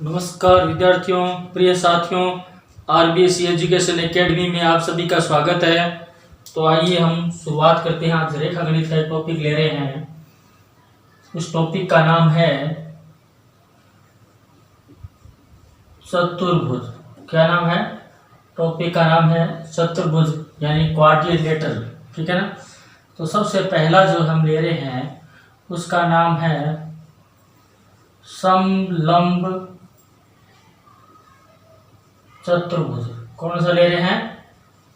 नमस्कार विद्यार्थियों, प्रिय साथियों, आरबीएससी एजुकेशन एकेडमी में आप सभी का स्वागत है। तो आइए हम शुरुआत करते हैं। आज रेखा गणित का एक टॉपिक ले रहे हैं। उस टॉपिक का नाम है चतुर्भुज। क्या नाम है? टॉपिक का नाम है चतुर्भुज यानी क्वाड्रिलेटरल। ठीक है ना। तो सबसे पहला जो हम ले रहे हैं उसका नाम है समलंब चतुर्भुज। कौन सा ले रहे हैं?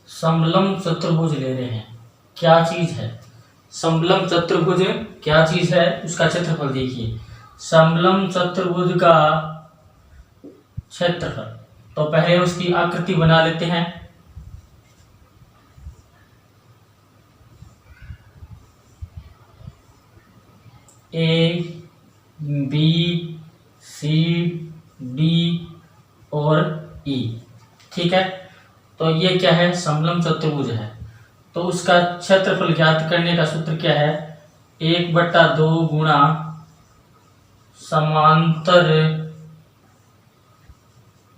समलंब चतुर्भुज ले रहे हैं। क्या चीज है समलंब चतुर्भुज? क्या चीज है? उसका क्षेत्रफल देखिए। समलंब चतुर्भुज का क्षेत्रफल, तो पहले उसकी आकृति बना लेते हैं। ए, बी, सी, डी और ई। ठीक है। तो ये क्या है? समलंब चतुर्भुज है। तो उसका क्षेत्रफल ज्ञात करने का सूत्र क्या है? 1/2 गुणा समांतर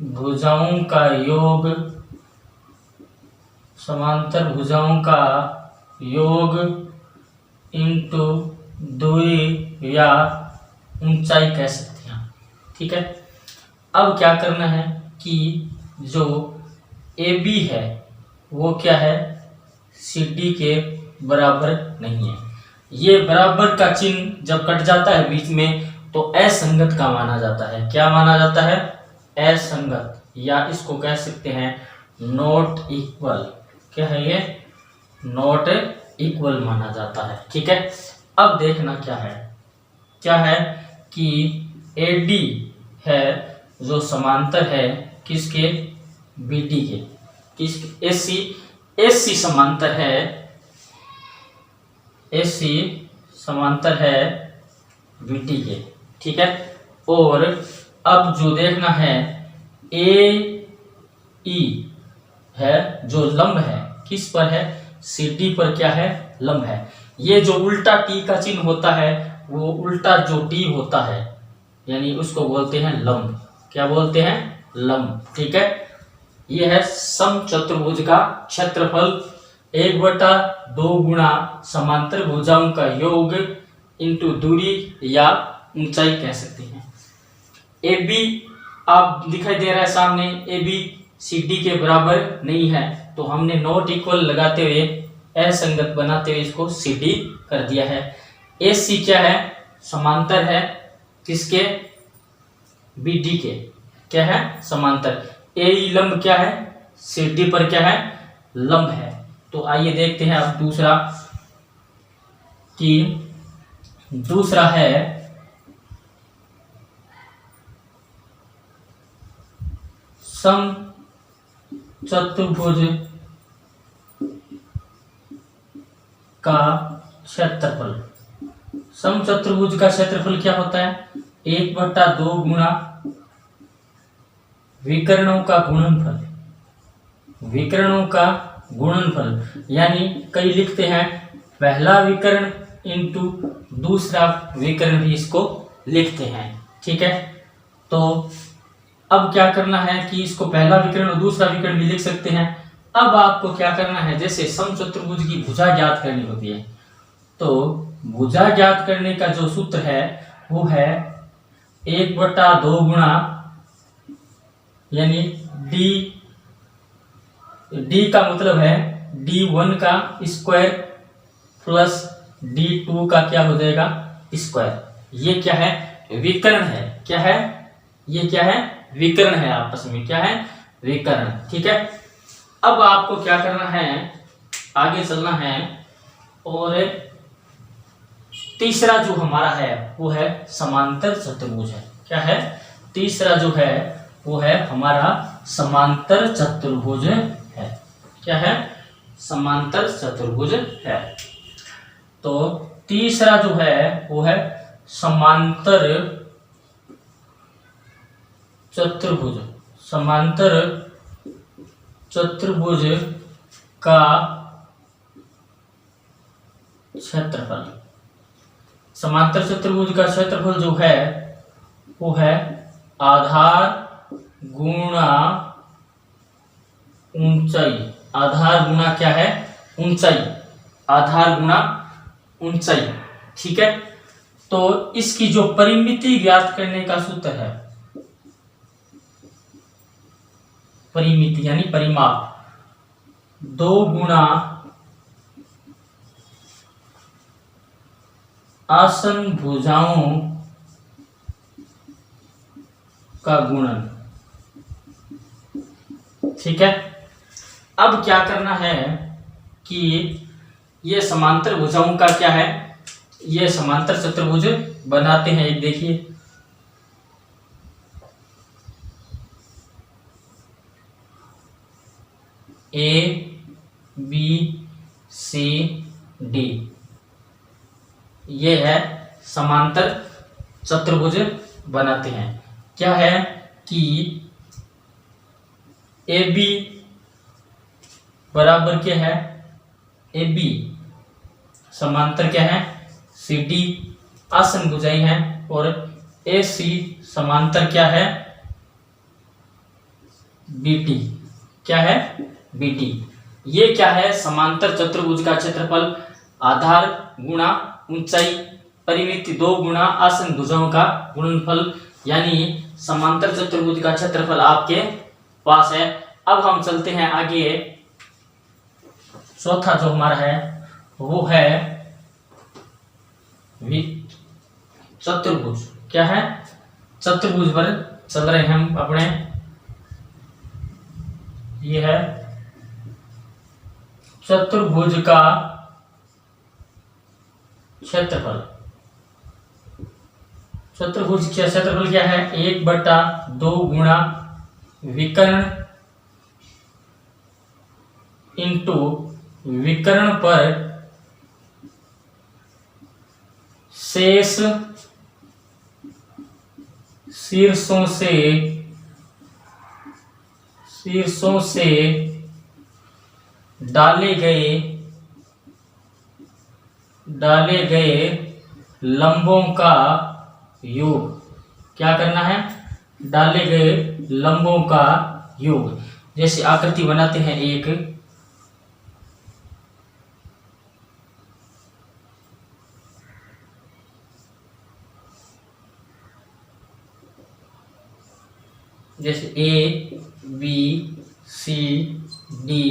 भुजाओं का योग, समांतर भुजाओं का योग इंटू दूरी या ऊंचाई कह सकते हैं। ठीक है। अब क्या करना है कि जो ए बी है वो क्या है? सी डी के बराबर नहीं है। ये बराबर का चिन्ह जब कट जाता है बीच में तो असंगत का माना जाता है। क्या माना जाता है? असंगत, या इसको कह सकते हैं नॉट इक्वल। क्या है ये? नॉट इक्वल माना जाता है। ठीक है। अब देखना क्या है कि AD है जो समांतर है किसके? BD के। किस? AC समांतर है, AC समांतर है BD के। ठीक है। और अब जो देखना है AE है जो लंब है, किस पर है? CD पर क्या है? लंब है। ये जो उल्टा T का चिन्ह होता है वो उल्टा जो T होता है यानी उसको बोलते हैं लंब। क्या बोलते हैं? लंब। ठीक है। ये है समचतुर्भुज का क्षेत्रफल 1/2 गुणा समांतर भुजाओं का योग इंटू दूरी या ऊंचाई कह सकते हैं। ए बी आप दिखाई दे रहा है सामने, ए बी सी डी के बराबर नहीं है तो हमने नॉट इक्वल लगाते हुए असंगत बनाते हुए इसको सी डी कर दिया है। ए सी क्या है? समांतर है किसके? बी डी के। क्या है? समांतर। ए लंब क्या है? सी डी पर क्या है? लंब है। तो आइए देखते हैं अब दूसरा है समचतुर्भुज का क्षेत्रफल। समचतुर्भुज का क्षेत्रफल क्या होता है? 1/2 गुणा विकर्णों का गुणनफल। विकर्णों का गुणनफल यानी कई लिखते हैं पहला विकर्ण इंटू दूसरा विकर्ण भी इसको लिखते हैं। ठीक है। तो अब क्या करना है कि इसको पहला विकर्ण और दूसरा विकर्ण भी लिख सकते हैं। अब आपको क्या करना है, जैसे समचतुर्भुज की भुजा ज्ञात करनी होती है तो भुजा ज्ञात करने का जो सूत्र है वो है 1/2 गुणा यानी डी का मतलब है D1 का स्क्वायर प्लस D2 का क्या हो जाएगा? स्क्वायर। ये क्या है? विकर्ण है। क्या है? ये क्या है? विकर्ण है। आपस में क्या है? विकर्ण। ठीक है। अब आपको क्या करना है, आगे चलना है और तीसरा जो हमारा है वो है समांतर चतुर्भुज है। क्या है? तीसरा जो है वो है हमारा समांतर चतुर्भुज है। क्या है? समांतर चतुर्भुज है। तो तीसरा जो है वो है समांतर चतुर्भुज। समांतर चतुर्भुज का क्षेत्रफल। समांतर चतुर्भुज का क्षेत्रफल जो है वो है आधार गुणा ऊंचाई, आधार गुणा क्या है, ऊंचाई, आधार गुणा ऊंचाई। ठीक है, तो इसकी जो परिमिति ज्ञात करने का सूत्र है, परिमिति यानी परिमाप, 2 गुणा आसन भुजाओं का गुणन। ठीक है, अब क्या करना है कि ये समांतर भुजाओं का क्या है, ये समांतर चतुर्भुज बनाते हैं। एक देखिए, ए बी सी डी, ये है समांतर चतुर्भुज बनाते हैं। क्या है कि ए बी बराबर क्या है, ए बी समांतर क्या है, सी डी आसन भुजाएं हैं, और ए सी समांतर क्या है, बी टी, क्या है, बी टी। ये क्या है, समांतर चतुर्भुज का क्षेत्रफल आधार गुणा ऊंचाई, परिमिति 2 गुणा आसन भुजाओं का गुणनफल, यानी समांतर चतुर्भुज का क्षेत्रफल आपके पास है। अब हम चलते हैं आगे, चौथा जो हमारा है वो है चतुर्भुज। क्या है, चतुर्भुज पर चल रहे हैं हम अपने। ये है चतुर्भुज का क्षेत्रफल। चतुर्भुज का क्षेत्रफल क्या है, 1/2 गुणा विकर्ण इंटू विकर्ण पर शेष शीर्षों से डाले गए लंबों का योग। क्या करना है, डाले गए लंबों का योग। जैसे आकृति बनाते हैं एक, जैसे A B C D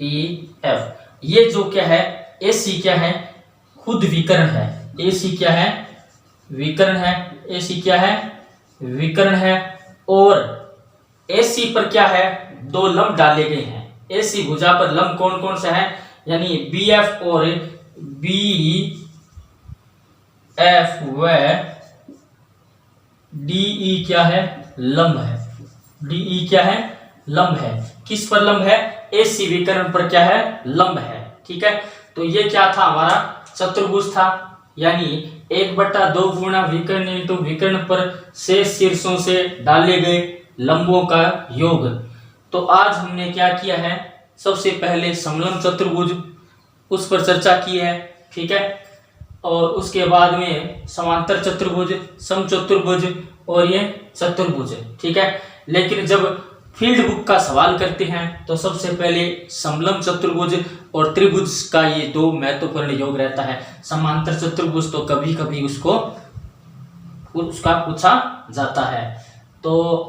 E F. ये जो क्या है, ए सी क्या है, खुद विकर्ण है। ए सी क्या है, विकर्ण है। ए सी क्या है, विकर्ण है। और ए सी पर क्या है, 2 लंब डाले गए हैं। ए सी भुजा पर लंब कौन कौन सा है, यानी बी एफ और बी एफ व डी ई क्या है, लंब है। डी ई क्या है, लंब है। किस पर लंब है, ए सी विकर्ण पर क्या है, लंब है। ठीक है, तो ये क्या था, हमारा चतुर्भुज था, यानी 1/2 गुणा विकर्ण इंटू विकर्ण पर शेष शीर्षों से डाले गए लंबों का योग। तो आज हमने क्या किया है, सबसे पहले समलंब चतुर्भुज उस पर चर्चा की है। ठीक है, और उसके बाद में समांतर चतुर्भुज, समचतुर्भुज और ये चतुर्भुज। ठीक है, लेकिन जब फील्ड बुक का सवाल करते हैं तो सबसे पहले समलंब चतुर्भुज और त्रिभुज का ये 2 महत्वपूर्ण योग रहता है। समांतर चतुर्भुज तो कभी कभी उसका पूछा जाता है। तो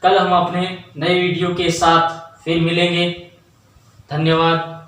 कल हम अपने नए वीडियो के साथ फिर मिलेंगे। धन्यवाद।